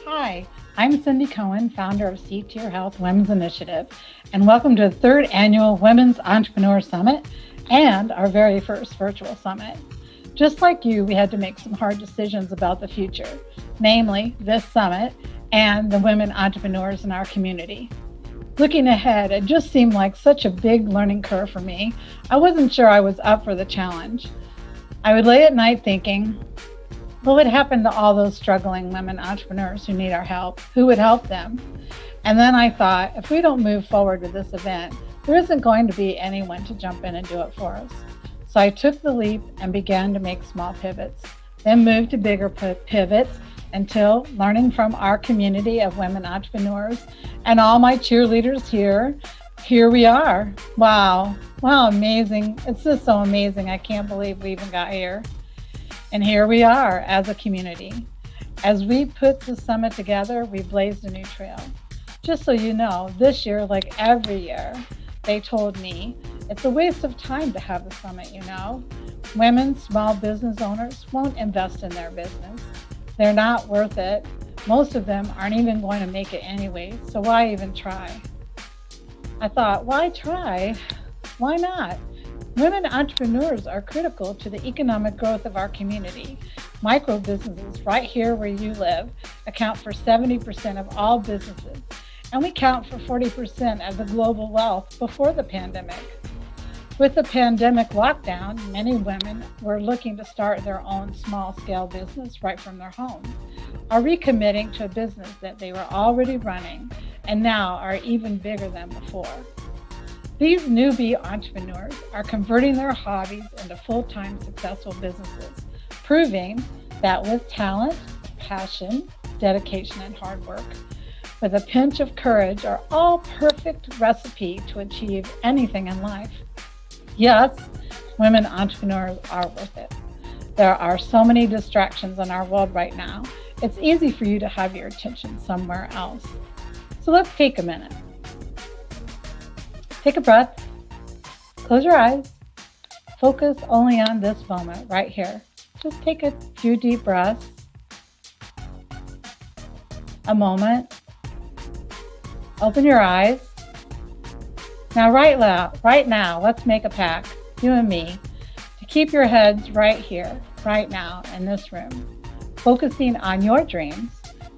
Hi, I'm Cindy Cohen, founder of C-Tier Health Women's Initiative, and welcome to the third annual Women's Entrepreneur Summit and our very first virtual summit. Just like you, we had to make some hard decisions about the future, namely this summit and the women entrepreneurs in our community. Looking ahead, it just seemed like such a big learning curve for me. I wasn't sure I was up for the challenge. I would lay at night thinking, what would happen to all those struggling women entrepreneurs who need our help? Who would help them? And then I thought, if we don't move forward with this event, there isn't going to be anyone to jump in and do it for us. So I took the leap and began to make small pivots, then moved to bigger pivots until learning from our community of women entrepreneurs and all my cheerleaders here we are. Wow, amazing. It's just so amazing. I can't believe we even got here. And here we are as a community. As we put the summit together, we blazed a new trail. Just so you know, this year, like every year, they told me, it's a waste of time to have the summit, you know. Women, small business owners won't invest in their business. They're not worth it. Most of them aren't even going to make it anyway, so why even try? I thought, why try? Why not? Women entrepreneurs are critical to the economic growth of our community. Micro businesses right here where you live account for 70% of all businesses, and we count for 40% of the global wealth before the pandemic. With the pandemic lockdown, many women were looking to start their own small-scale business right from their home, are recommitting to a business that they were already running and now are even bigger than before. These newbie entrepreneurs are converting their hobbies into full-time successful businesses, proving that with talent, passion, dedication, and hard work, with a pinch of courage are all perfect recipe to achieve anything in life. Yes, women entrepreneurs are worth it. There are so many distractions in our world right now. It's easy for you to have your attention somewhere else. So let's take a minute. Take a breath, close your eyes, focus only on this moment right here. Just take a few deep breaths, a moment, open your eyes. Now right now, let's make a pact, you and me, to keep your heads right here, right now in this room, focusing on your dreams,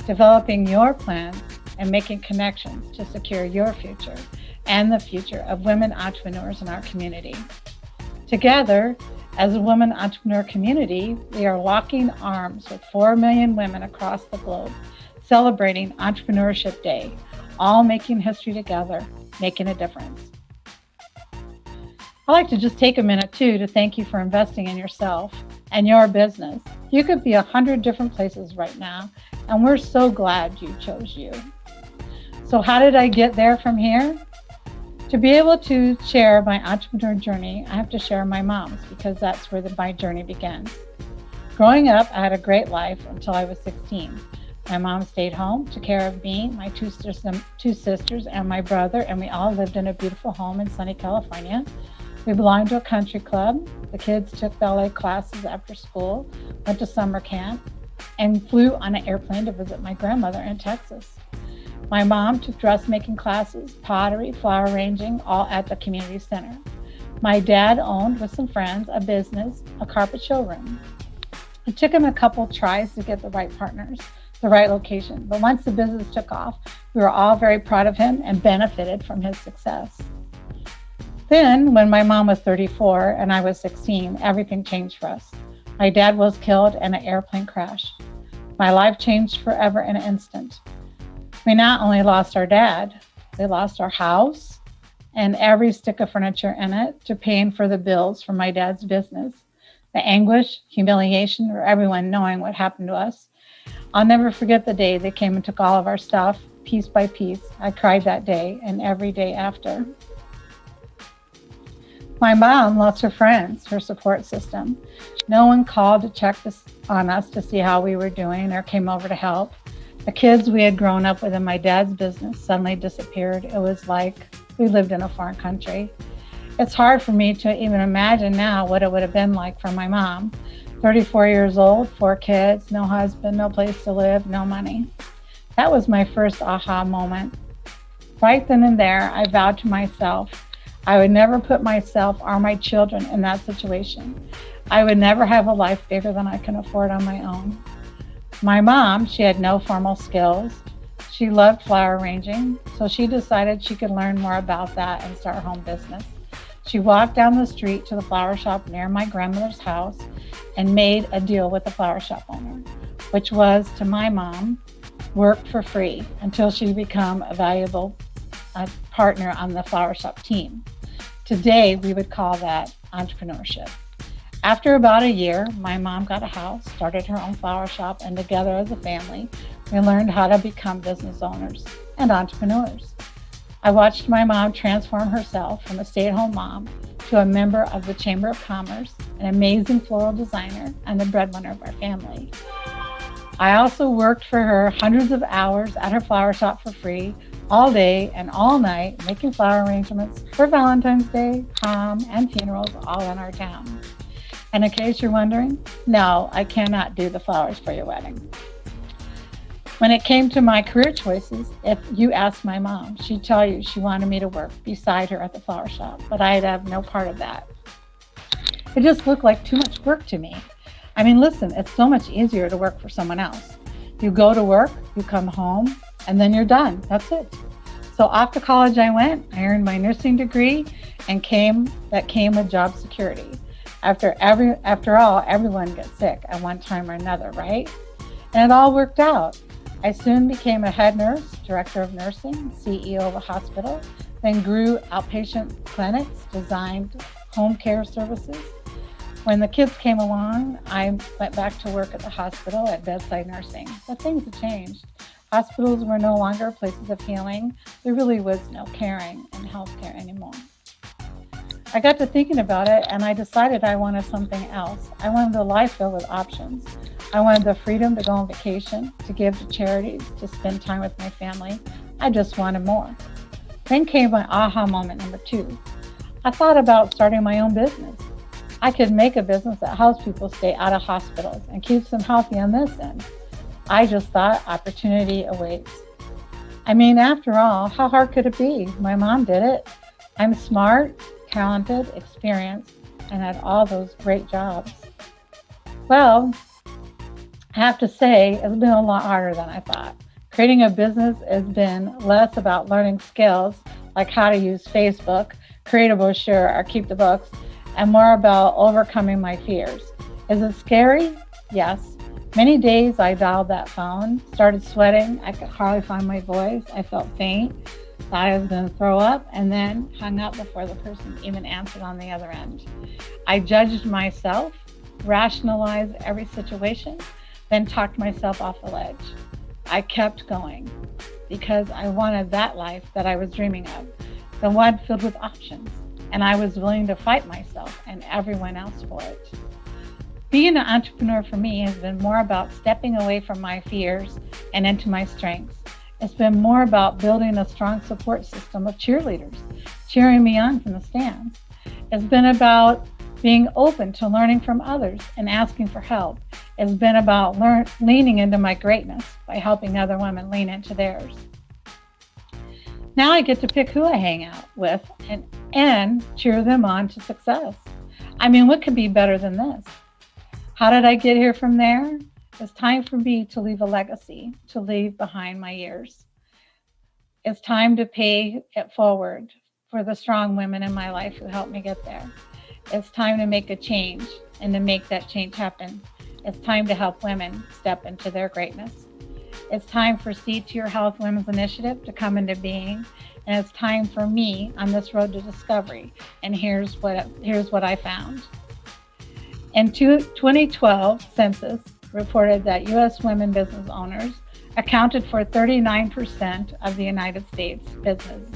developing your plans, and making connections to secure your future and the future of women entrepreneurs in our community. Together, as a women entrepreneur community, we are locking arms with 4 million women across the globe, celebrating Entrepreneurship Day, all making history together, making a difference. I'd like to just take a minute too to thank you for investing in yourself and your business. You could be 100 different places right now, and we're so glad you chose you. So how did I get there from here? To be able to share my entrepreneur journey, I have to share my mom's because that's where my journey begins. Growing up, I had a great life until I was 16. My mom stayed home, took care of me, my two sisters, and my brother, and we all lived in a beautiful home in sunny California. We belonged to a country club. The kids took ballet classes after school, went to summer camp, and flew on an airplane to visit my grandmother in Texas. My mom took dressmaking classes, pottery, flower arranging, all at the community center. My dad owned, with some friends, a business, a carpet showroom. It took him a couple tries to get the right partners, the right location, but once the business took off, we were all very proud of him and benefited from his success. Then, when my mom was 34 and I was 16, everything changed for us. My dad was killed in an airplane crash. My life changed forever in an instant. We not only lost our dad, we lost our house and every stick of furniture in it to paying for the bills for my dad's business. The anguish, humiliation for everyone knowing what happened to us. I'll never forget the day they came and took all of our stuff, piece by piece. I cried that day and every day after. My mom lost her friends, her support system. No one called to check on us to see how we were doing or came over to help. The kids we had grown up with in my dad's business suddenly disappeared. It was like we lived in a foreign country. It's hard for me to even imagine now what it would have been like for my mom. 34 years old, 4 kids, no husband, no place to live, no money. That was my first aha moment. Right then and there, I vowed to myself I would never put myself or my children in that situation. I would never have a life bigger than I can afford on my own. My mom, she had no formal skills. She loved flower arranging, so she decided she could learn more about that and start her home business. She walked down the street to the flower shop near my grandmother's house and made a deal with the flower shop owner, which was, to my mom, work for free until she became a valuable partner on the flower shop team. Today, we would call that entrepreneurship. After about a year, my mom got a house, started her own flower shop, and together as a family, we learned how to become business owners and entrepreneurs. I watched my mom transform herself from a stay-at-home mom to a member of the Chamber of Commerce, an amazing floral designer, and the breadwinner of our family. I also worked for her hundreds of hours at her flower shop for free, all day and all night, making flower arrangements for Valentine's Day, prom, and funerals all in our town. And in case you're wondering, no, I cannot do the flowers for your wedding. When it came to my career choices, if you asked my mom, she'd tell you she wanted me to work beside her at the flower shop, but I'd have no part of that. It just looked like too much work to me. I mean, listen, it's so much easier to work for someone else. You go to work, you come home, and then you're done. That's it. So off to college I went. I earned my nursing degree and came with job security. After all, everyone gets sick at one time or another, right? And it all worked out. I soon became a head nurse, director of nursing, CEO of a hospital, then grew outpatient clinics, designed home care services. When the kids came along, I went back to work at the hospital at bedside nursing. But things have changed. Hospitals were no longer places of healing. There really was no caring in healthcare anymore. I got to thinking about it and I decided I wanted something else. I wanted a life filled with options. I wanted the freedom to go on vacation, to give to charities, to spend time with my family. I just wanted more. Then came my aha moment number 2. I thought about starting my own business. I could make a business that helps people stay out of hospitals and keeps them healthy on this end. I just thought opportunity awaits. I mean, after all, how hard could it be? My mom did it. I'm smart, talented, experienced, and had all those great jobs. Well, I have to say, it's been a lot harder than I thought. Creating a business has been less about learning skills like how to use Facebook, create a brochure, or keep the books, and more about overcoming my fears. Is it scary? Yes. Many days I dialed that phone, started sweating. I could hardly find my voice. I felt faint, thought I was going to throw up, and then hung up before the person even answered on the other end. I judged myself, rationalized every situation, then talked myself off the ledge. I kept going because I wanted that life that I was dreaming of, the one filled with options, and I was willing to fight myself and everyone else for it. Being an entrepreneur for me has been more about stepping away from my fears and into my strengths. It's been more about building a strong support system of cheerleaders, cheering me on from the stands. It's been about being open to learning from others and asking for help. It's been about leaning into my greatness by helping other women lean into theirs. Now I get to pick who I hang out with and cheer them on to success. I mean, what could be better than this? How did I get here from there? It's time for me to leave a legacy, to leave behind my years. It's time to pay it forward for the strong women in my life who helped me get there. It's time to make a change and to make that change happen. It's time to help women step into their greatness. It's time for Seed to Your Health Women's Initiative to come into being. And it's time for me on this road to discovery. And here's what I found. In 2012 census reported that U.S. women business owners accounted for 39% of the United States business.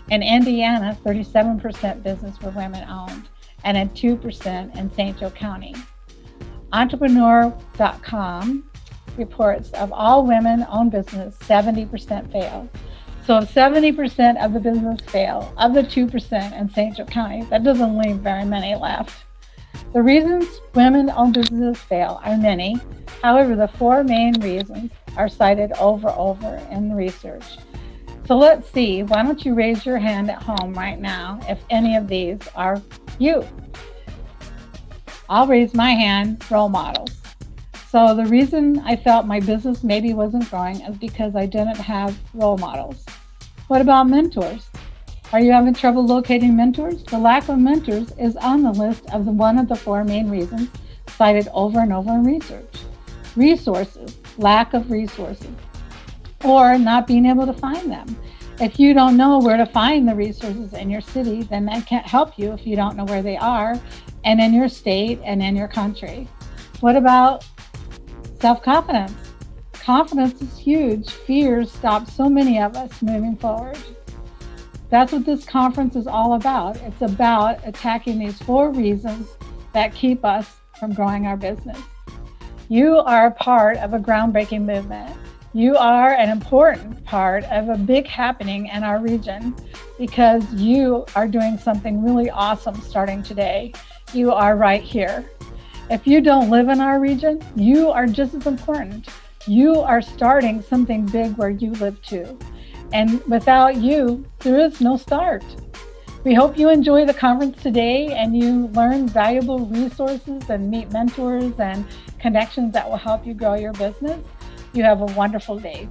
In Indiana, 37% business were women owned, and at 2% in St. Joe County. Entrepreneur.com reports of all women-owned business, 70% fail. So if 70% of the business fail, of the 2% in St. Joe County, that doesn't leave very many left. The reasons women-owned businesses fail are many. However, the 4 main reasons are cited over in research. So let's see, why don't you raise your hand at home right now if any of these are you? I'll raise my hand, role models. So the reason I felt my business maybe wasn't growing is because I didn't have role models. What about mentors? Are you having trouble locating mentors? The lack of mentors is on the list of one of the 4 main reasons cited over and over in research. Resources, lack of resources, or not being able to find them. If you don't know where to find the resources in your city, then that can't help you if you don't know where they are, and in your state and in your country. What about self-confidence? Confidence is huge. Fears stop so many of us moving forward. That's what this conference is all about. It's about attacking these 4 reasons that keep us from growing our business. You are a part of a groundbreaking movement. You are an important part of a big happening in our region because you are doing something really awesome starting today. You are right here. If you don't live in our region, you are just as important. You are starting something big where you live too. And without you, there is no start. We hope you enjoy the conference today and you learn valuable resources and meet mentors and connections that will help you grow your business. You have a wonderful day.